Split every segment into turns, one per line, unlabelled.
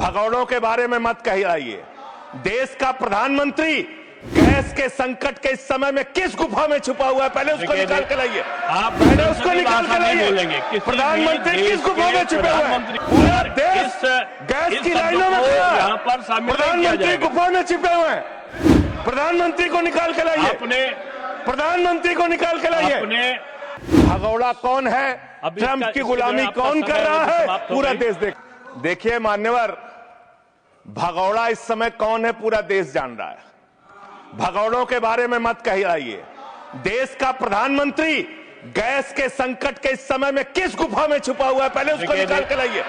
भगौड़ों के बारे में मत कहिए। देश का प्रधानमंत्री गैस के संकट के इस समय में किस गुफा में छुपा हुआ है, पहले उसको निकाल के लाइए।
आप
पहले उसको निकाल के लाइए। प्रधानमंत्री किस गुफा में छुपे हुए हैं? पूरा देश गैस की लाइनों में खड़ा है। प्रधानमंत्री गुफा में छुपे हुए हैं। प्रधानमंत्री को निकाल के लाइए। प्रधानमंत्री को निकाल के लाइए। भगौड़ा कौन है, ट्रंप की गुलामी कौन कर रहा है, पूरा देश देखिए मान्यवर, भगौड़ा इस समय कौन है पूरा देश जान रहा है। भगौड़ों के बारे में मत कहिए। देश का प्रधानमंत्री गैस के संकट के इस समय में किस गुफा में छुपा हुआ है, पहले उसको निकाल के लाइए।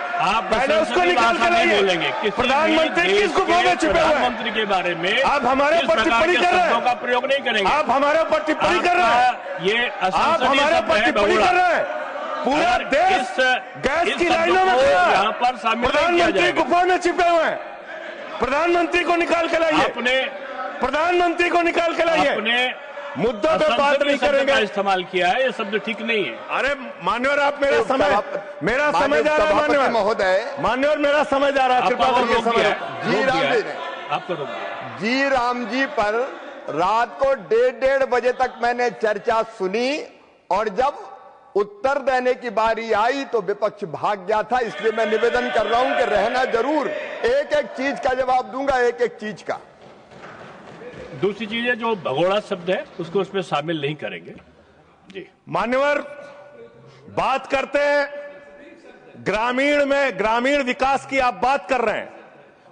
पहले उसको निकाल के लाइए। प्रधानमंत्री किस गुफा में छुपे हुए हैं?
प्रधानमंत्री के बारे में
आप हमारे ऊपर टिप्पणी कर रहे हैं,
का प्रयोग नहीं करेंगे।
आप हमारे ऊपर टिप्पणी कर रहे हैं,
ये
आप हमारे ऊपर टिप्पणी कर रहे हैं। पूरा देश गैस की लाइनों में खड़ा है। प्रधानमंत्री गुफा में छिपे हुए हैं। प्रधानमंत्री को निकाल के लाइए। प्रधानमंत्री को निकाल के लाइए। मुद्दों पे बात नहीं करेंगे।
इस्तेमाल किया है, ये शब्द ठीक नहीं है।
अरे मान्यवर, आप मेरा समय जा रहा है। मान्यवर
महोदय,
मान्यवर मेरा समय जा रहा है, कृपा करके समय।
जी राम जी ने
आपको
जी राम जी पर रात को 1:30 बजे तक मैंने चर्चा सुनी, और जब उत्तर देने की बारी आई तो विपक्ष भाग गया था। इसलिए मैं निवेदन कर रहा हूं कि रहना जरूर, एक एक चीज का जवाब दूंगा, एक एक चीज का।
दूसरी चीज है, जो भगोड़ा शब्द है उसको उसमें शामिल नहीं करेंगे। जी
मान्यवर, बात करते हैं ग्रामीण विकास की आप बात कर रहे हैं।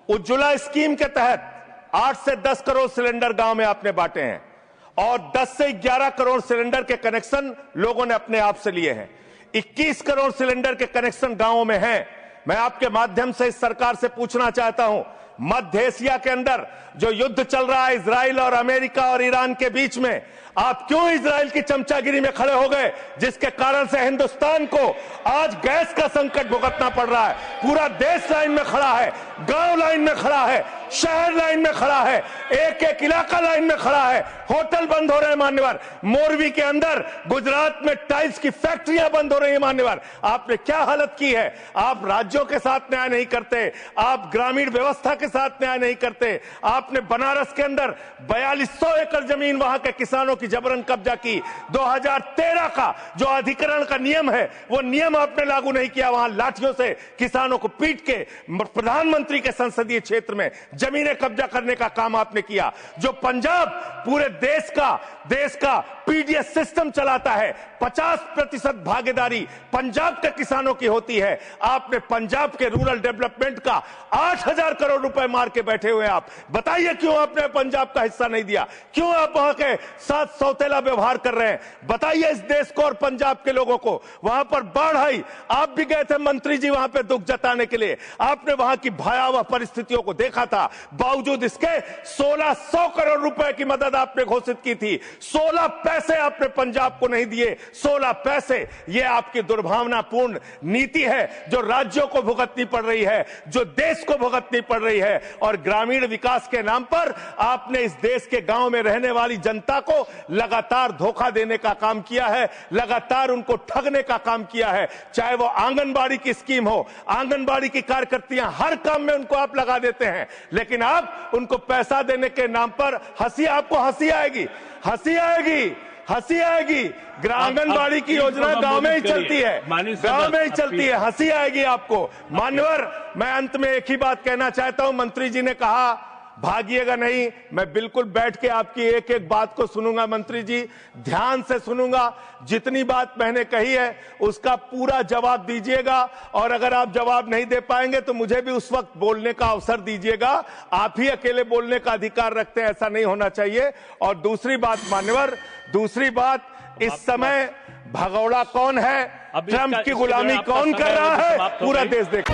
उज्ज्वला स्कीम के तहत 8 से 10 करोड़ सिलेंडर गांव में आपने बांटे हैं, और 10 से 11 करोड़ सिलेंडर के कनेक्शन लोगों ने अपने आप से लिए हैं। 21 करोड़ सिलेंडर के कनेक्शन गांवों में हैं। मैं आपके माध्यम से इस सरकार से पूछना चाहता हूं, मध्य एशिया के अंदर जो युद्ध चल रहा है इजराइल और अमेरिका और ईरान के बीच में, आप क्यों इजराइल की चमचागिरी में खड़े हो गए, जिसके कारण से हिंदुस्तान को आज गैस का संकट भुगतना पड़ रहा है। पूरा देश लाइन में खड़ा है, गांव लाइन में खड़ा है, शहर लाइन में खड़ा है, एक एक इलाका लाइन में खड़ा है। होटल बंद हो रहे हैं मान्यवर। मोरवी के अंदर गुजरात में टाइल्स की फैक्ट्रियां बंद हो रही है मान्यवर। आपने क्या हालत की है। आप राज्यों के साथ न्याय नहीं करते, आप ग्रामीण व्यवस्था के साथ न्याय नहीं करते। आपने बनारस के अंदर 4200 एकड़ जमीन वहां के किसानों की जबरन कब्जा की। 2013 का जो अधिकरण का नियम है, वो नियम आपने लागू नहीं किया। वहां लाठियों से किसानों को पीट के प्रधानमंत्री के संसदीय क्षेत्र में जमीनें कब्जा करने का काम आपने किया। जो पंजाब पूरे देश का पीडीएस सिस्टम चलाता है, 50% भागीदारी पंजाब के किसानों की होती है। आपने पंजाब के रूरल डेवलपमेंट का 8000 करोड़ रुपए मार के बैठे हुए। आप बताइए क्यों आपने पंजाब का हिस्सा नहीं दिया, क्यों आप वहां के साथ सौतेला व्यवहार कर रहे हैं। बताइए इस देश को और पंजाब के लोगों को। वहां पर बाढ़ आई, आप भी गए थे मंत्री जी वहां पे दुख जताने के लिए। आपने वहां की भयावह परिस्थितियों को देखा था। बावजूद इसके 1600 करोड़ रुपए की मदद आपने घोषित की थी। 16 पैसे आपने पंजाब को नहीं दिए। 16 पैसे। यह आपकी दुर्भावनापूर्ण नीति है, जो राज्यों को भुगतनी पड़ रही है, जो देश को भुगतनी पड़ रही है। और ग्रामीण विकास के नाम पर आपने इस देश के गांव में रहने वाली जनता को लगातार धोखा देने का काम किया है, लगातार उनको ठगने का काम किया है। चाहे वो आंगनबाड़ी की स्कीम हो, आंगनबाड़ी की कार्यकर्तियां, हर काम में उनको आप लगा देते हैं, लेकिन आप उनको पैसा देने के नाम पर आपको हंसी आएगी, हंसी आएगी, हंसी आएगी। आंगनबाड़ी की योजना गांव में ही चलती है, गांव में ही चलती है, हंसी आएगी आपको। मान्यवर, मैं अंत में एक ही बात कहना चाहता हूं। मंत्री जी ने कहा भागिएगा नहीं, मैं बिल्कुल बैठ के आपकी एक एक बात को सुनूंगा। मंत्री जी, ध्यान से सुनूंगा। जितनी बात मैंने कही है उसका पूरा जवाब दीजिएगा, और अगर आप जवाब नहीं दे पाएंगे तो मुझे भी उस वक्त बोलने का अवसर दीजिएगा। आप ही अकेले बोलने का अधिकार रखते हैं, ऐसा नहीं होना चाहिए। और दूसरी बात मान्यवर, दूसरी बात, इस समय भगौड़ा कौन है, ट्रंप की गुलामी कौन कर रहा है, पूरा देश देख।